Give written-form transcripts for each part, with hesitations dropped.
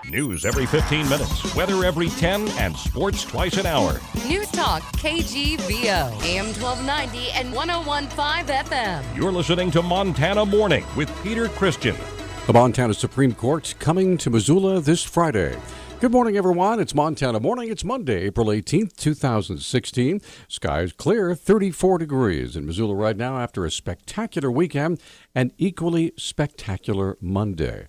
News every 15 minutes, weather every 10, and sports twice an hour. Newstalk, KGVO, AM 1290 and 101.5 FM. You're listening to Montana Morning with Peter Christian. The Montana Supreme Court coming to Missoula this Friday. Good morning, everyone. It's Montana Morning. It's Monday, April 18th, 2016. Skies clear, 34 degrees in Missoula right now after a spectacular weekend and equally spectacular Monday.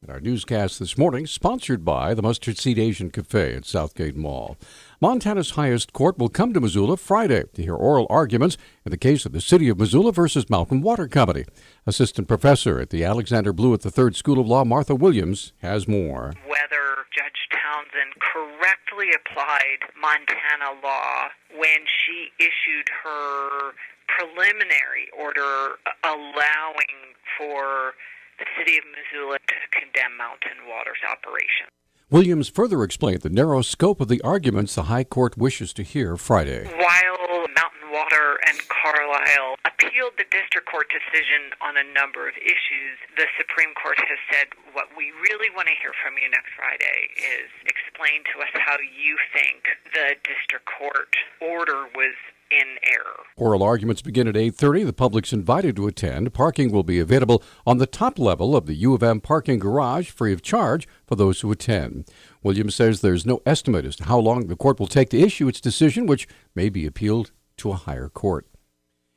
And our newscast this morning, sponsored by the Mustard Seed Asian Cafe at Southgate Mall. Montana's highest court will come to Missoula Friday to hear oral arguments in the case of the City of Missoula versus Mountain Water Company. Assistant professor at the Alexander Blewett III School of Law, Martha Williams, has more. Whether Judge Townsend correctly applied Montana law when she issued her preliminary order allowing for the City of Missoula to condemn Mountain Water's operation. Williams further explained the narrow scope of the arguments the High Court wishes to hear Friday. While Mountain Water and Carlisle appealed the district court decision on a number of issues, the Supreme Court has said what we really want to hear from you next Friday is explain to us how you think the district court order was in error. Oral arguments begin at 8:30. The public's invited to attend. Parking will be available on the top level of the U of M parking garage, free of charge for those who attend. Williams says there's no estimate as to how long the court will take to issue its decision, which may be appealed to a higher court.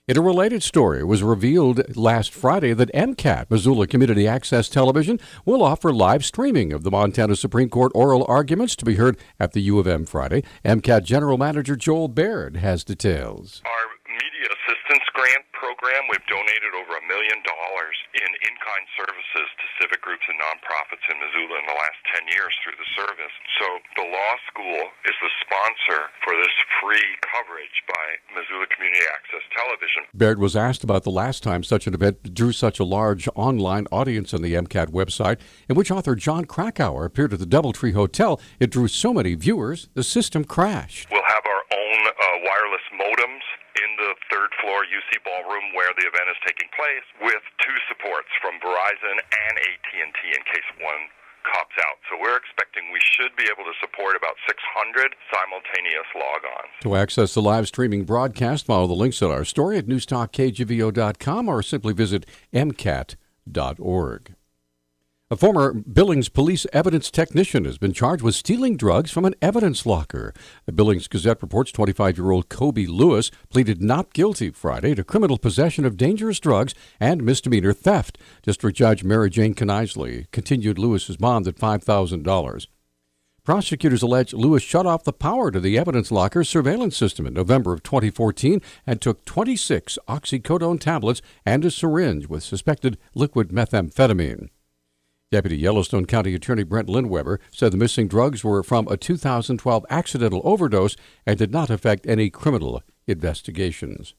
In a related story, it was revealed last Friday that MCAT, Missoula Community Access Television, will offer live streaming of the Montana Supreme Court oral arguments to be heard at the U of M Friday. MCAT General Manager Joel Baird has details. Our media assistance grant program, we've donated over $1 million in-kind services to civic groups and nonprofits in Missoula in the last 10 years through the service. So the law school is the sponsor for this free coverage by Missoula Community Access Television. Baird was asked about the last time such an event drew such a large online audience on the MCAT website, in which author John Krakauer appeared at the Doubletree Hotel. It drew so many viewers, the system crashed. We'll have our own wireless modems in the third floor UC ballroom where the event is taking place, with two supports from Verizon and AT&T in case one cops out. So we're expecting we should be able to support about 600 simultaneous logons. To access the live streaming broadcast, follow the links at our story at newstalkkgvo.com or simply visit mcat.org. A former Billings police evidence technician has been charged with stealing drugs from an evidence locker. The Billings Gazette reports 25-year-old Kobe Lewis pleaded not guilty Friday to criminal possession of dangerous drugs and misdemeanor theft. District Judge Mary Jane Knisely continued Lewis's bond at $5,000. Prosecutors allege Lewis shut off the power to the evidence locker's surveillance system in November of 2014 and took 26 oxycodone tablets and a syringe with suspected liquid methamphetamine. Deputy Yellowstone County Attorney Brent Lindweber said the missing drugs were from a 2012 accidental overdose and did not affect any criminal investigations.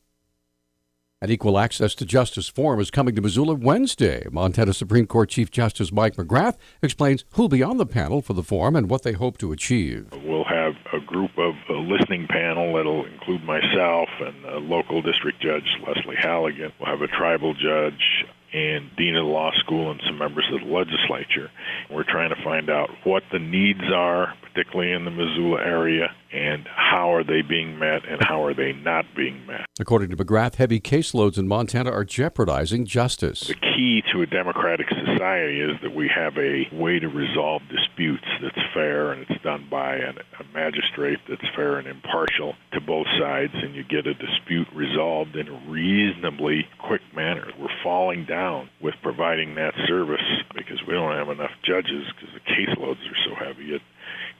An Equal Access to Justice forum is coming to Missoula Wednesday. Montana Supreme Court Chief Justice Mike McGrath explains who'll be on the panel for the forum and what they hope to achieve. We'll have a group of a listening panel that'll include myself and a local district judge, Leslie Halligan. We'll have a tribal judge and dean of the law school and some members of the legislature. We're trying to find out what the needs are, particularly in the Missoula area, and how are they being met and how are they not being met. According to McGrath, heavy caseloads in Montana are jeopardizing justice. The key to a democratic society is that we have a way to resolve disputes that's fair and it's done by a magistrate that's fair and impartial to both sides, and you get a dispute resolved in a reasonably quick manner. We're falling down with providing that service because we don't have enough judges because the caseloads are so heavy.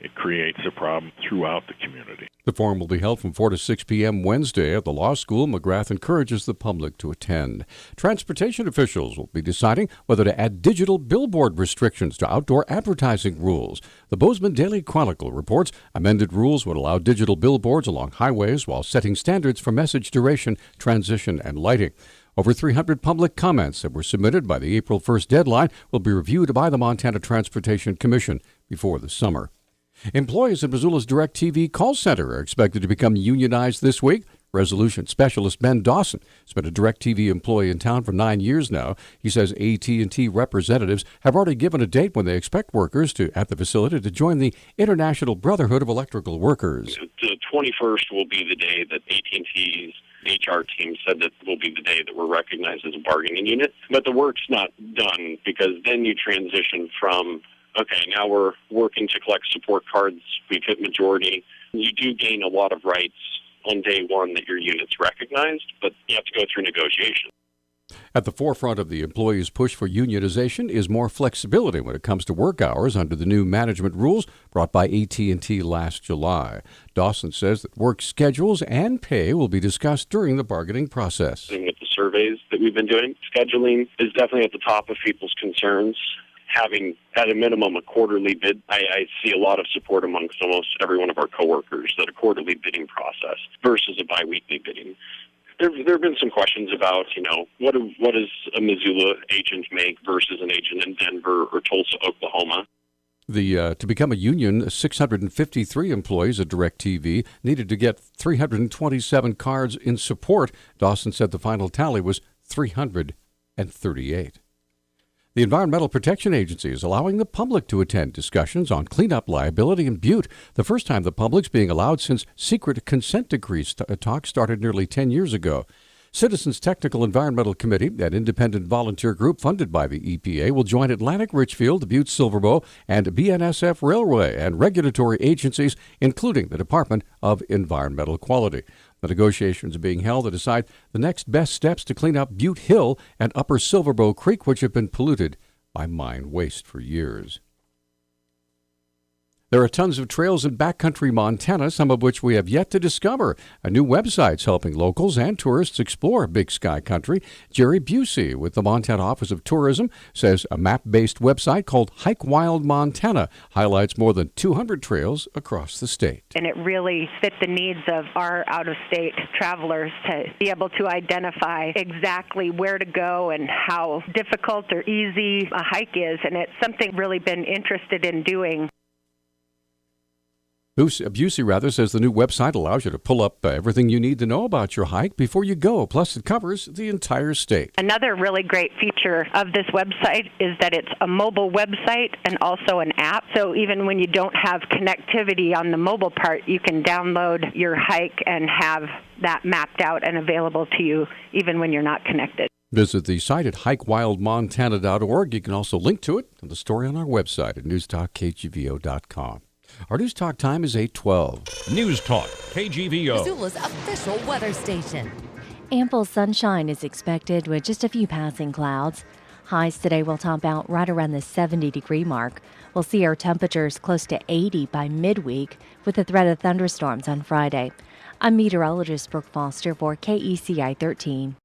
It creates a problem throughout the community. The forum will be held from 4 to 6 p.m. Wednesday at the law school. McGrath encourages the public to attend. Transportation officials will be deciding whether to add digital billboard restrictions to outdoor advertising rules. The Bozeman Daily Chronicle reports amended rules would allow digital billboards along highways while setting standards for message duration, transition, and lighting. Over 300 public comments that were submitted by the April 1st deadline will be reviewed by the Montana Transportation Commission before the summer. Employees at Missoula's DirecTV call center are expected to become unionized this week. Resolution specialist Ben Dawson has been a DirecTV employee in town for 9 years now. He says AT&T representatives have already given a date when they expect workers at the facility to join the International Brotherhood of Electrical Workers. The 21st will be the day that AT&T's HR team said that will be the day that we're recognized as a bargaining unit. But the work's not done, because then you transition from, okay, now we're working to collect support cards. We've hit majority. You do gain a lot of rights on day one that your unit's recognized, but you have to go through negotiation. At the forefront of the employees' push for unionization is more flexibility when it comes to work hours under the new management rules brought by AT&T last July. Dawson says that work schedules and pay will be discussed during the bargaining process. With the surveys that we've been doing, scheduling is definitely at the top of people's concerns. Having, at a minimum, a quarterly bid, I see a lot of support amongst almost every one of our coworkers that a quarterly bidding process versus a biweekly bidding. There have been some questions about, what does a Missoula agent make versus an agent in Denver or Tulsa, Oklahoma. To become a union, 653 employees at DirecTV needed to get 327 cards in support. Dawson said the final tally was 338. The Environmental Protection Agency is allowing the public to attend discussions on cleanup liability in Butte, the first time the public's being allowed since secret consent decrees talks started nearly 10 years ago. Citizens Technical Environmental Committee, an independent volunteer group funded by the EPA, will join Atlantic Richfield, Butte Silverbow, and BNSF Railway and regulatory agencies, including the Department of Environmental Quality. The negotiations are being held to decide the next best steps to clean up Butte Hill and Upper Silverbow Creek, which have been polluted by mine waste for years. There are tons of trails in backcountry Montana, some of which we have yet to discover. A new website's helping locals and tourists explore Big Sky Country. Jerry Busey with the Montana Office of Tourism says a map-based website called Hike Wild Montana highlights more than 200 trails across the state. And it really fit the needs of our out-of-state travelers to be able to identify exactly where to go and how difficult or easy a hike is. And it's something really been interested in doing. Busey says the new website allows you to pull up everything you need to know about your hike before you go. Plus, it covers the entire state. Another really great feature of this website is that it's a mobile website and also an app. So even when you don't have connectivity on the mobile part, you can download your hike and have that mapped out and available to you even when you're not connected. Visit the site at hikewildmontana.org. You can also link to it in the story on our website at newstalkkgvo.com. Our News Talk time is 8:12. News Talk, KGVO. Missoula's official weather station. Ample sunshine is expected with just a few passing clouds. Highs today will top out right around the 70-degree mark. We'll see our temperatures close to 80 by midweek with the threat of thunderstorms on Friday. I'm meteorologist Brooke Foster for KECI 13.